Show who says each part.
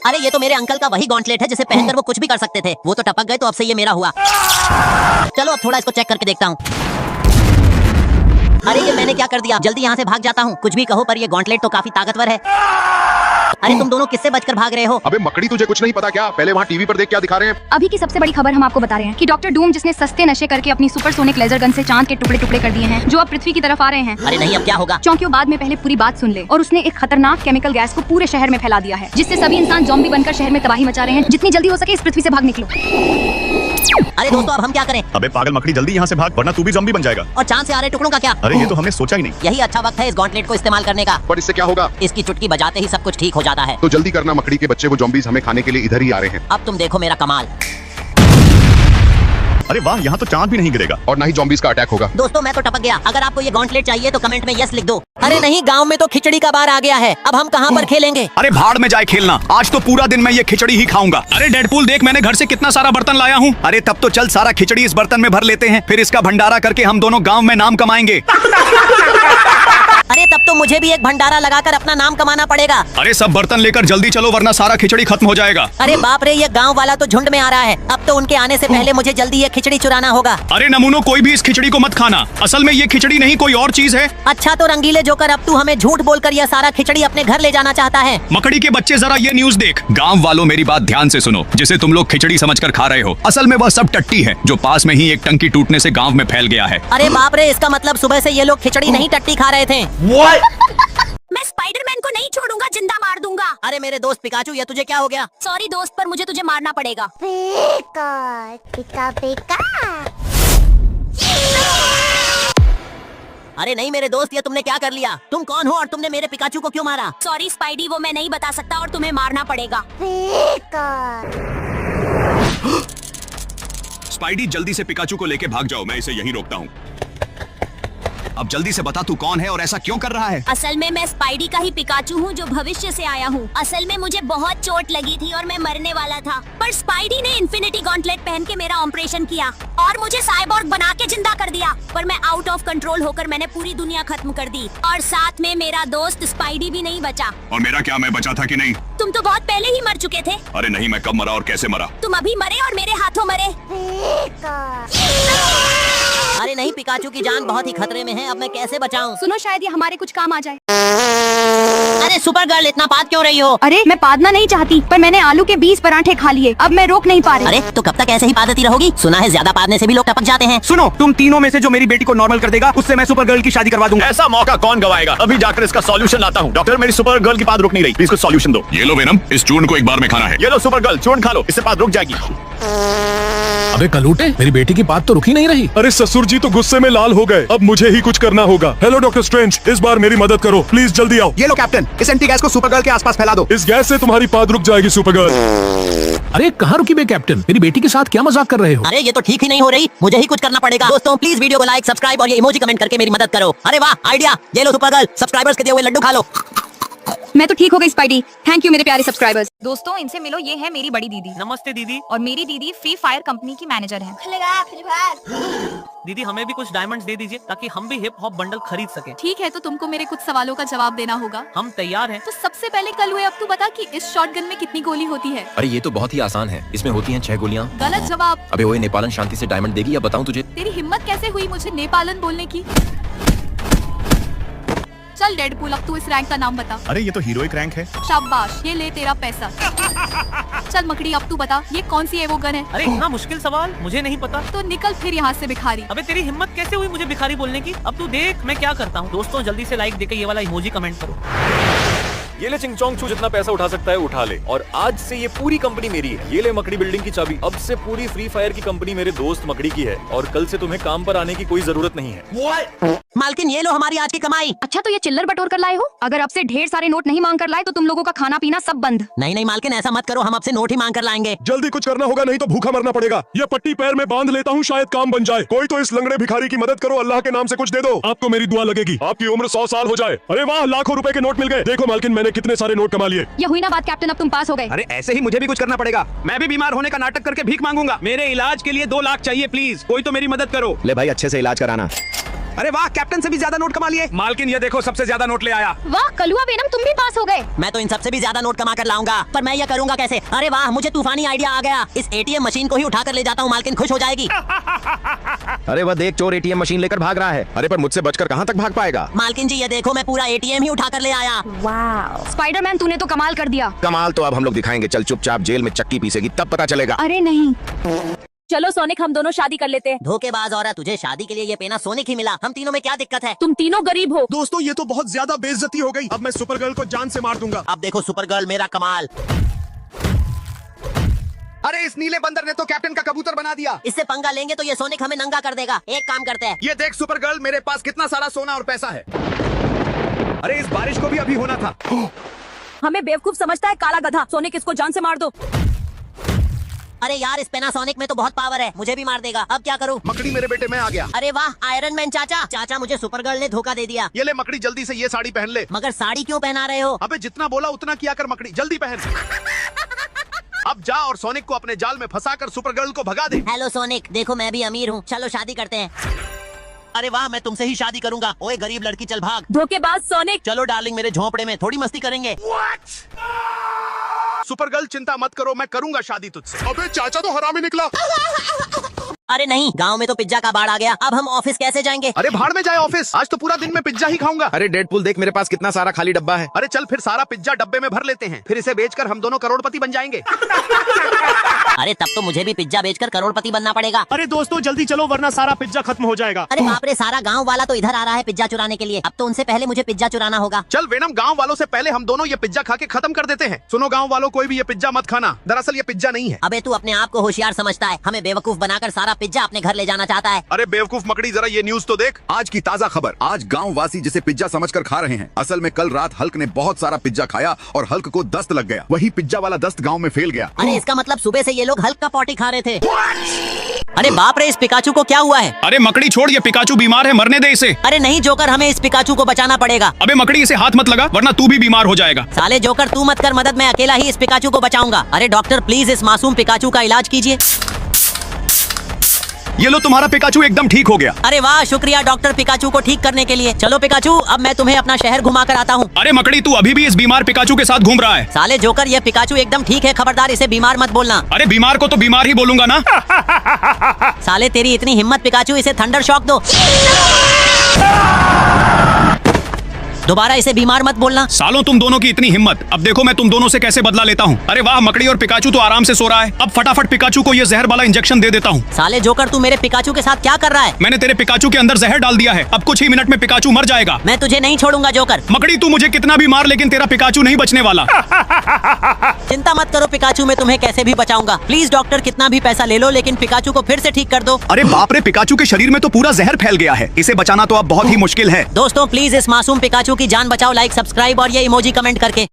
Speaker 1: अरे ये तो मेरे अंकल का वही गॉन्टलेट है जिसे पहनकर वो कुछ भी कर सकते थे। वो तो टपक गए तो अब से ये मेरा हुआ। चलो अब थोड़ा इसको चेक करके देखता हूँ। अरे ये मैंने क्या कर दिया, जल्दी यहाँ से भाग जाता हूँ। कुछ भी कहो पर ये गॉन्टलेट तो काफी ताकतवर है। अरे तुम दोनों किससे बचकर भाग रहे हो?
Speaker 2: अबे मकड़ी, तुझे कुछ नहीं पता क्या? पहले वहाँ टीवी पर देख क्या दिखा रहे हैं।
Speaker 3: अभी की सबसे बड़ी खबर हम आपको बता रहे हैं कि डॉक्टर डूम, जिसने सस्ते नशे करके अपनी सुपरसोनिक लेजर गन से चांद के टुकड़े टुकड़े कर दिए हैं, जो अब पृथ्वी की तरफ आ रहे हैं।
Speaker 1: अरे नहीं, अब क्या होगा?
Speaker 3: चौंकियों, बाद में पहले पूरी बात सुन ले। और उसने एक खतरनाक केमिकल गैस को पूरे शहर में फैला दिया है, जिससे सभी इंसान ज़ॉम्बी बनकर शहर में तबाही मचा रहे हैं। जितनी जल्दी हो सके इस पृथ्वी से भाग निकलो।
Speaker 1: अरे दोस्तों, अब हम क्या करें?
Speaker 4: अबे पागल मकड़ी, जल्दी यहाँ से भाग वरना तू भी ज़ॉम्बी बन जाएगा।
Speaker 1: और चांद से आ रहे टुकड़ों का क्या?
Speaker 4: अरे ये तो हमने सोचा ही नहीं।
Speaker 1: यही अच्छा वक्त है इस गॉन्टलेट को इस्तेमाल करने का।
Speaker 2: पर इससे क्या होगा?
Speaker 1: इसकी चुटकी बजाते ही सब कुछ ठीक हो जाता है।
Speaker 2: तो जल्दी करना मकड़ी के बच्चे, वो ज़ॉम्बीज़ हमें खाने के लिए इधर ही आ रहे हैं।
Speaker 1: अब तुम देखो मेरा कमाल।
Speaker 4: अरे वाह, यहाँ तो चांद भी नहीं गिरेगा
Speaker 2: और ना ही ज़ॉम्बीज़ का अटैक होगा।
Speaker 1: दोस्तों मैं तो टपक गया। अगर आपको ये गॉन्टलेट चाहिए तो कमेंट में यस लिख दो। अरे नहीं, गांव में तो खिचड़ी का बार आ गया है। अब हम कहां पर खेलेंगे?
Speaker 5: अरे भाड़ में जाए खेलना, आज तो पूरा दिन मैं ये खिचड़ी ही खाऊंगा। अरे डेडपूल देख, मैंने घर से कितना सारा बर्तन लाया हूँ। अरे तब तो चल सारा खिचड़ी इस बर्तन में भर लेते हैं, फिर इसका भंडारा करके हम दोनों गाँव में नाम कमाएंगे।
Speaker 1: अरे तब तो मुझे भी एक भंडारा लगाकर अपना नाम कमाना पड़ेगा।
Speaker 5: अरे सब बर्तन लेकर जल्दी चलो वरना सारा खिचड़ी खत्म हो जाएगा।
Speaker 1: अरे बाप रे, ये गांव वाला तो झुंड में आ रहा है। अब तो उनके आने से पहले मुझे जल्दी ये खिचड़ी चुराना होगा।
Speaker 5: अरे नमूनो, कोई भी इस खिचड़ी को मत खाना। असल में ये खिचड़ी नहीं कोई और चीज है।
Speaker 1: अच्छा तो रंगीले जोकर, अब तू हमें झूठ बोलकर यह सारा खिचड़ी अपने घर ले जाना चाहता है।
Speaker 5: मकड़ी के बच्चे जरा ये न्यूज़ देख। गाँव वालों मेरी बात ध्यान से सुनो। जिसे तुम लोग खिचड़ी समझकर खा रहे हो, असल में वह सब टट्टी है जो पास में ही एक टंकी टूटने से गाँव में फैल गया है।
Speaker 1: अरे बाप रे, इसका मतलब सुबह से ये लोग खिचड़ी नहीं टट्टी खा रहे थे।
Speaker 6: मैं स्पाइडरमैन को नहीं छोड़ूंगा, जिंदा मार दूंगा।
Speaker 1: अरे मेरे दोस्त पिकाचू, ये तुझे क्या हो गया?
Speaker 6: सॉरी दोस्त, पर मुझे तुझे मारना पड़ेगा।
Speaker 1: अरे नहीं मेरे दोस्त, ये तुमने क्या कर लिया? तुम कौन हो और तुमने मेरे पिकाचू को क्यों मारा?
Speaker 6: सॉरी स्पाइडी, वो मैं नहीं बता सकता और तुम्हें मारना पड़ेगा।
Speaker 5: स्पाइडी जल्दी से पिकाचू को लेके भाग जाओ, मैं इसे यहीं रोकता हूँ। अब जल्दी से बता तू कौन है और ऐसा क्यों कर रहा है?
Speaker 6: असल में मैं स्पाइडी का ही पिकाचू हूँ जो भविष्य से आया हूँ। असल में मुझे बहुत चोट लगी थी और मैं मरने वाला था, पर स्पाइडी ने इन्फिनिटी गॉन्टलेट पहन के मेरा ऑपरेशन किया और मुझे साइबोर्ग बना के जिंदा कर दिया। पर मैं आउट ऑफ कंट्रोल होकर मैंने पूरी दुनिया खत्म कर दी और साथ में मेरा दोस्त स्पाइडी भी नहीं बचा।
Speaker 5: और मेरा क्या, मैं बचा था कि नहीं?
Speaker 6: तुम तो बहुत पहले ही मर चुके थे।
Speaker 5: अरे नहीं, मैं कब मरा और कैसे मरा?
Speaker 6: तुम अभी मरे और मेरे हाथों मरे।
Speaker 1: अरे नहीं, पिकाचू की जान बहुत ही खतरे में है। अब मैं कैसे बचाऊं?
Speaker 3: सुनो, शायद ये हमारे कुछ काम आ जाए।
Speaker 1: अरे सुपर गर्ल, इतना पाद क्यों रही हो?
Speaker 3: अरे मैं पादना नहीं चाहती, पर मैंने आलू के 20 पराठे खा लिए। अब मैं रोक नहीं पा रही।
Speaker 1: अरे तो कब तक ऐसे ही पादती रहोगी? सुना है ज्यादा पादने से भी लोग टपक जाते हैं।
Speaker 7: सुनो, तुम तीनों में से जो मेरी बेटी को नॉर्मल कर देगा उससे मैं सुपर गर्ल की शादी करवा दूंगा।
Speaker 4: ऐसा मौका कौन गवाएगा? अभी जाकर इसका सॉल्यूशन लाता हूँ। डॉक्टर, मेरी सुपर गर्ल की बात रुक नहीं रही, प्लीज कुछ सॉल्यूशन दो।
Speaker 5: ये लो वेनम, इस चूर्ण को एक बार में खाना है।
Speaker 4: ये लो सुपर गर्ल, चूर्ण खा लो, इससे बात रुक जाएगी।
Speaker 8: अबे कलूटे, मेरी बेटी की बात तो रुकी नहीं रही।
Speaker 9: अरे ससुर जी तो गुस्से में लाल हो गए। अब मुझे ही कुछ करना होगा। हेलो डॉक्टर स्ट्रेंज, इस बार मेरी मदद करो प्लीज, जल्दी आओ।
Speaker 7: ये लो कैप्टन, इस एंटी गैस को सुपर गर्ल के आसपास फैला दो।
Speaker 9: इस गैस से तुम्हारी पाद रुक जाएगी सुपर गर्ल।
Speaker 8: अरे कहाँ रुकी बे कैप्टन? मेरी बेटी के साथ क्या मजाक कर रहे हो?
Speaker 1: अरे ये तो ठीक ही नहीं हो रही, मुझे ही कुछ करना पड़ेगा। दोस्तों प्लीज वीडियो को लाइक, सब्सक्राइब और ये इमोजी कमेंट करके मेरी मदद करो। अरे वाह आइडिया, ये लो सुपर गर्ल, सब्सक्राइबर्स के दिए हुए लड्डू खा लो।
Speaker 3: मैं तो ठीक हो गई स्पाइडी, थैंक यू मेरे प्यारे सब्सक्राइबर्स। दोस्तों इनसे मिलो, ये है मेरी बड़ी दीदी।
Speaker 10: नमस्ते दीदी।
Speaker 3: और मेरी दीदी फ्री फायर कंपनी की मैनेजर है।
Speaker 10: दीदी हमें भी कुछ डायमंड्स दे दीजिए ताकि हम भी हिप हॉप बंडल खरीद सकें।
Speaker 3: ठीक है, तो तुमको मेरे कुछ सवालों का जवाब देना होगा।
Speaker 10: हम तैयार हैं।
Speaker 3: तो सबसे पहले कल हुए, अब तू बता कि इस शॉटगन में कितनी गोली होती है?
Speaker 11: अरे ये तो बहुत ही आसान है, इसमें होती हैं 6 गोलियां।
Speaker 3: गलत जवाब।
Speaker 11: अबे ओए, नेपालन शांति से डायमंड देगी या बताऊं तुझे?
Speaker 3: तेरी हिम्मत कैसे हुई मुझे नेपालन बोलने की? चल डेडपूल, अब तू इस रैंक का नाम बता।
Speaker 4: अरे ये तो हीरोइक रैंक है।
Speaker 3: शाबाश, ये ले तेरा पैसा। चल मकड़ी, अब तू बता ये कौन सी एवो गन है?
Speaker 10: अरे इतना मुश्किल सवाल, मुझे नहीं पता।
Speaker 3: तो निकल फिर यहाँ से भिखारी।
Speaker 10: अबे तेरी हिम्मत कैसे हुई मुझे भिखारी बोलने की? अब तू देख मैं क्या करता हूँ। दोस्तों जल्दी से लाइक देके ये वाला इमोजी कमेंट करो।
Speaker 12: ये ले चिंगचोंग चू, जितना पैसा उठा सकता है उठा ले, और आज से ये पूरी कंपनी मेरी है। ये ले मकड़ी बिल्डिंग की चाबी, अब से पूरी फ्री फायर की कंपनी मेरे दोस्त मकड़ी की है और कल से तुम्हें काम पर आने की कोई जरूरत नहीं है।
Speaker 1: मालकिन ये लो हमारी आज की कमाई।
Speaker 3: अच्छा तो ये चिल्लर बटोर कर लाए हो? अगर अब से ढेर सारे नोट नहीं मांग कर लाए तो तुम लोगों का खाना पीना सब बंद।
Speaker 1: नहीं नहीं मालकिन, ऐसा मत करो, हम अब से नोट ही मांग कर लाएंगे।
Speaker 9: जल्दी कुछ करना होगा, नहीं तो भूखा मरना पड़ेगा। ये पट्टी पैर में बांध लेता हूँ, शायद काम बन जाए। कोई तो इस लंगड़े भिखारी की मदद करो, अल्लाह के नाम से कुछ दे दो, आपको मेरी दुआ लगेगी। आपकी उम्र 100 साल हो जाए। अरे वाह, लाखों रुपए के नोट मिल गए। देखो मालकिन, मैंने कितने सारे नोट कमा लिए।
Speaker 3: ये हुई ना बात कैप्टन, अब तुम पास हो गए।
Speaker 7: अरे ऐसे ही मुझे भी कुछ करना पड़ेगा। मैं भी बीमार होने का नाटक करके भीख मांगूंगा। मेरे इलाज के लिए 2 लाख चाहिए, प्लीज कोई तो मेरी मदद करो।
Speaker 11: ले भाई, अच्छे से इलाज कराना।
Speaker 7: अरे वाह, कैप्टन से भी ज्यादा नोट कमा लिए।
Speaker 5: मालकिन ये देखो सबसे ज्यादा नोट ले आया।
Speaker 3: वाह कलुआ वेनम, तुम भी पास हो गए।
Speaker 1: मैं तो इन सबसे भी ज्यादा नोट कमा कर लाऊंगा, पर मैं ये करूंगा कैसे? अरे वाह, मुझे तूफानी आइडिया आ गया। इस एटीएम मशीन को ही उठा कर ले जाता हूँ, मालकिन खुश हो जाएगी।
Speaker 11: अरे वह देख, चोर एटीएम मशीन लेकर भाग रहा है। अरे पर मुझसे बचकर कहाँ तक भाग पाएगा?
Speaker 1: मालकिन जी ये देखो, मैं पूरा एटीएम ही उठा कर ले आया।
Speaker 3: वाह स्पाइडरमैन, तूने तो कमाल कर दिया।
Speaker 11: कमाल तो अब हम लोग दिखाएंगे। चल चुपचाप जेल में चक्की पीसेगी तब पता चलेगा।
Speaker 3: अरे नहीं,
Speaker 6: चलो सोनिक, हम दोनों शादी कर लेते हैं।
Speaker 1: धोखेबाज औरत, तुझे शादी के लिए ये पेना सोनिक ही मिला। हम तीनों में क्या दिक्कत है?
Speaker 6: तुम तीनों गरीब हो।
Speaker 9: दोस्तों ये तो बहुत ज्यादा बेइज्जती हो गई। अब मैं सुपर गर्ल को जान से मार दूंगा।
Speaker 1: अब देखो सुपर गर्ल मेरा कमाल।
Speaker 5: अरे इस नीले बंदर ने तो कैप्टन का कबूतर बना दिया।
Speaker 1: इससे पंगा लेंगे तो ये सोनिक हमें नंगा कर देगा। एक काम करते हैं,
Speaker 5: ये देख सुपर गर्ल, मेरे पास कितना सारा सोना और पैसा है। अरे इस बारिश को भी अभी होना था।
Speaker 6: हमें बेवकूफ समझता है काला गधा। सोनिक, इसको जान से मार दो।
Speaker 1: अरे यार, इस पेनासोनिक में तो बहुत पावर है, मुझे भी मार देगा। अब क्या करूं?
Speaker 5: मकड़ी मेरे बेटे, मैं आ गया।
Speaker 1: अरे वाह आयरन मैन चाचा। चाचा, मुझे सुपर गर्ल ने धोखा दे दिया।
Speaker 5: ये ले मकड़ी, जल्दी से ये साड़ी पहन ले।
Speaker 1: मगर साड़ी क्यों पहना रहे हो?
Speaker 5: अबे जितना बोला उतना किया कर मकड़ी, जल्दी पहन। अब जा और सोनिक को अपने जाल में फंसाकर सुपर गर्ल को भगा दे।
Speaker 1: हेलो सोनिक, देखो मैं भी अमीर हूँ, चलो शादी करते हैं। अरे वाह, मैं तुमसे ही शादी करूंगा। ओए गरीब लड़की, चल भाग।
Speaker 6: धोखेबाज सोनिक।
Speaker 1: चलो डार्लिंग, मेरे झोंपड़े में थोड़ी मस्ती करेंगे।
Speaker 5: सुपर गर्ल चिंता मत करो, मैं करूंगा शादी तुझसे।
Speaker 9: अबे चाचा तो हरामी निकला।
Speaker 1: अरे नहीं, गांव में तो पिज्जा का बाढ़ आ गया। अब हम ऑफिस कैसे जाएंगे?
Speaker 5: अरे भाड़ में जाए ऑफिस, आज तो पूरा दिन मैं पिज्जा ही खाऊंगा।
Speaker 11: अरे डेडपूल देख, मेरे पास कितना सारा खाली डब्बा है।
Speaker 5: अरे चल फिर सारा पिज्जा डब्बे में भर लेते हैं, फिर इसे बेचकर हम दोनों करोड़पति बन जाएंगे।
Speaker 1: अरे तब तो मुझे भी पिज्जा बेचकर करोड़पति बनना पड़ेगा।
Speaker 9: अरे दोस्तों जल्दी चलो वरना सारा पिज्जा खत्म हो जाएगा।
Speaker 1: अरे बाप रे, सारा गांव वाला तो इधर आ रहा है पिज्जा चुराने के लिए। अब तो उनसे पहले मुझे पिज्जा चुराना होगा।
Speaker 5: चल वेनम, गांव वालों से पहले हम दोनों ये पिज्जा खा के खत्म कर देते हैं। सुनो गांव वालों, कोई भी ये पिज्जा मत खाना, दरअसल ये पिज्जा नहीं है।
Speaker 1: अबे तू अपने आप को होशियार समझता है, हमें बेवकूफ बनाकर सारा पिज्जा अपने घर ले जाना चाहता है।
Speaker 5: अरे बेवकूफ मकड़ी, जरा ये न्यूज तो देख।
Speaker 13: आज की ताजा खबर, आज गांव वासी जिसे पिज्जा समझकर खा रहे हैं, असल में कल रात हल्क ने बहुत सारा पिज्जा खाया और हल्क को दस्त लग गया। वही पिज्जा वाला दस्त गांव में फैल गया।
Speaker 1: अरे इसका मतलब सुबह से ये लोग हल्क का पॉटी खा रहे थे। अरे बाप रे, इस पिकाचू को क्या हुआ है?
Speaker 5: अरे मकड़ी छोड़, ये पिकाचू बीमार है, मरने दे इसे।
Speaker 1: अरे नहीं जोकर, हमें इस पिकाचू को बचाना पड़ेगा।
Speaker 5: अबे मकड़ी, इसे हाथ मत लगा वरना तू भी बीमार हो जाएगा।
Speaker 1: साले जोकर, तू मत कर मदद, मैं अकेला ही इस पिकाचू को बचाऊंगा। अरे डॉक्टर प्लीज इस मासूम पिकाचू का इलाज कीजिए।
Speaker 5: ये लो, तुम्हारा पिकाचू एकदम ठीक हो गया।
Speaker 1: अरे वाह, शुक्रिया डॉक्टर पिकाचू को ठीक करने के लिए। चलो पिकाचू, अब मैं तुम्हें अपना शहर घुमा कर आता हूँ।
Speaker 5: अरे मकड़ी, तू अभी भी इस बीमार पिकाचू के साथ घूम रहा है।
Speaker 1: साले जोकर, ये पिकाचू एकदम ठीक है, खबरदार इसे बीमार मत बोलना।
Speaker 5: अरे बीमार को तो बीमार ही बोलूंगा ना।
Speaker 1: साले तेरी इतनी हिम्मत पिकाचू, इसे थंडर शॉक दो। दोबारा इसे बीमार मत बोलना।
Speaker 5: सालों तुम दोनों की इतनी हिम्मत, अब देखो मैं तुम दोनों से कैसे बदला लेता हूँ। अरे वाह, मकड़ी और पिकाचू तो आराम से सो रहा है। अब फटाफट पिकाचू को ये जहर वाला इंजेक्शन दे देता हूँ।
Speaker 1: साले जोकर, तू मेरे पिकाचू के साथ क्या कर रहा है?
Speaker 5: मैंने तेरे पिकाचू के अंदर जहर डाल दिया है, अब कुछ ही मिनट में पिकाचू मर जाएगा।
Speaker 1: मैं तुझे नहीं छोड़ूंगा जोकर।
Speaker 5: मकड़ी, तू मुझे कितना भी मार, लेकिन तेरा पिकाचू नहीं बचने वाला।
Speaker 1: चिंता मत करो पिकाचू, मैं तुम्हें कैसे भी बचाऊंगा। प्लीज डॉक्टर, कितना भी पैसा ले लो, लेकिन पिकाचू को फिर से ठीक कर दो।
Speaker 5: अरे बाप रे, पिकाचू के शरीर में तो पूरा जहर फैल गया है, इसे बचाना तो अब बहुत ही मुश्किल है।
Speaker 1: दोस्तों प्लीज इस मासूम पिकाचू की जान बचाओ, लाइक सब्सक्राइब और ये इमोजी कमेंट करके।